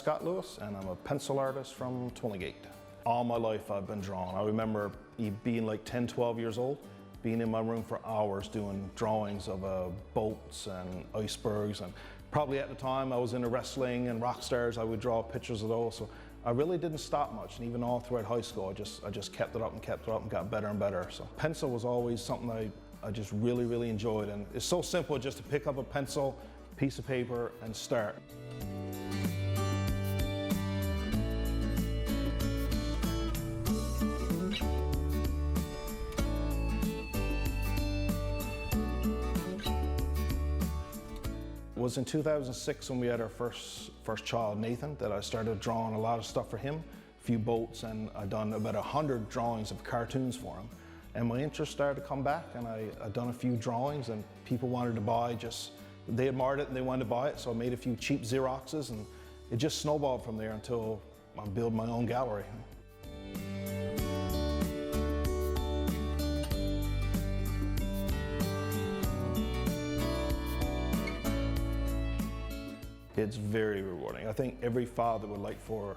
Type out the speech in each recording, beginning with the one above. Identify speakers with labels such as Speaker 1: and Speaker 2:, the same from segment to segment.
Speaker 1: Scot Lewis, and I'm a pencil artist from Twillingate. All my life I've been drawing. I remember being like 10, 12 years old, being in my room for hours doing drawings of boats and icebergs, and probably at the time I was into wrestling and rock stars. I would draw pictures of those, so I really didn't stop much, and even all throughout high school I just kept it up and kept it up and got better and better. So pencil was always something I just really enjoyed, and it's so simple just to pick up a pencil, piece of paper, and start. It was in 2006 when we had our first child, Nathan, that I started drawing a lot of stuff for him, a few boats, and I'd done about 100 drawings of cartoons for him. And my interest started to come back, and I'd done a few drawings, and people wanted to buy, they admired it and they wanted to buy it, so I made a few cheap Xeroxes, and it just snowballed from there until I built my own gallery. It's very rewarding. I think every father would like for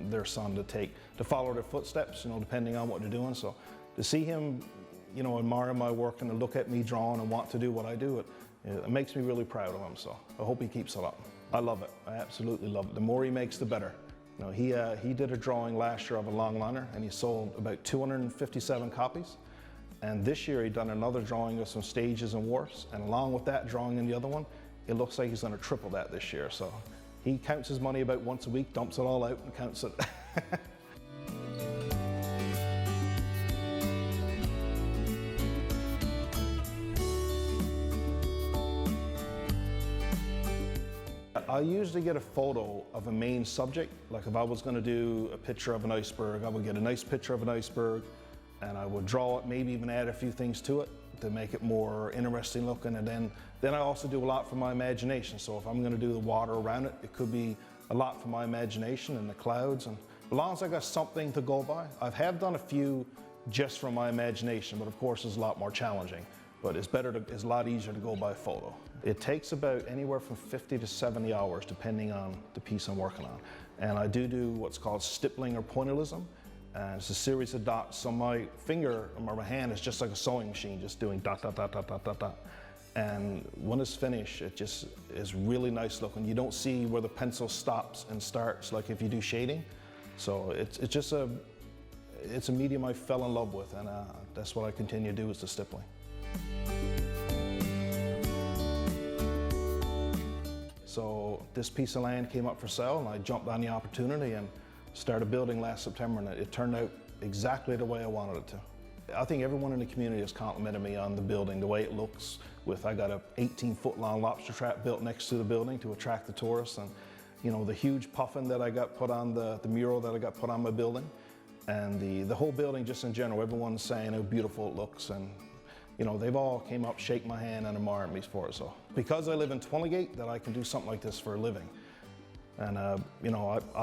Speaker 1: their son to follow their footsteps, depending on what they're doing. So to see him, admire my work and to look at me drawing and want to do what I do, it makes me really proud of him. So I hope he keeps it up. I love it. I absolutely love it. The more he makes, the better. He did a drawing last year of a longliner, and he sold about 257 copies. And this year he'd done another drawing of some stages and wharfs, and along with that drawing and the other one, it looks like he's going to triple that this year. So he counts his money about once a week, dumps it all out and counts it. I usually get a photo of a main subject. Like if I was going to do a picture of an iceberg, I would get a nice picture of an iceberg, and I would draw it, maybe even add a few things to it to make it more interesting looking. And then I also do a lot for my imagination. So if I'm going to do the water around it, it could be a lot for my imagination and the clouds. And as long as I got something to go by, I have done a few just from my imagination, but of course it's a lot more challenging. But it's a lot easier to go by photo. It takes about anywhere from 50 to 70 hours depending on the piece I'm working on. And I do what's called stippling or pointillism. And it's a series of dots, so my finger or my hand is just like a sewing machine, just doing dot, dot, dot, dot, dot, dot, dot. And when it's finished, it just is really nice looking. You don't see where the pencil stops and starts like if you do shading. So it's a medium I fell in love with, and that's what I continue to do, is the stippling. So this piece of land came up for sale, and I jumped on the opportunity and started building last September, and it turned out exactly the way I wanted it to. I think everyone in the community has complimented me on the building, the way it looks. I got a 18-foot long lobster trap built next to the building to attract the tourists, and the huge puffin that I got put on the mural that I got put on my building, and the whole building just in general. Everyone's saying how beautiful it looks, and they've all came up, shake my hand, and admired me for it. So because I live in Twillingate, that I can do something like this for a living. And I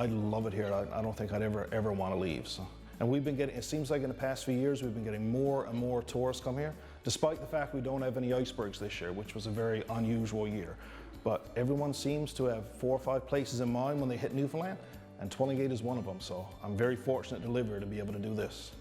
Speaker 1: love it here. I don't think I'd ever want to leave. So, and we've been getting, it seems like in the past few years, we've been getting more and more tourists come here, despite the fact we don't have any icebergs this year, which was a very unusual year. But everyone seems to have 4 or 5 places in mind when they hit Newfoundland, and Twillingate is one of them. So I'm very fortunate to live here to be able to do this.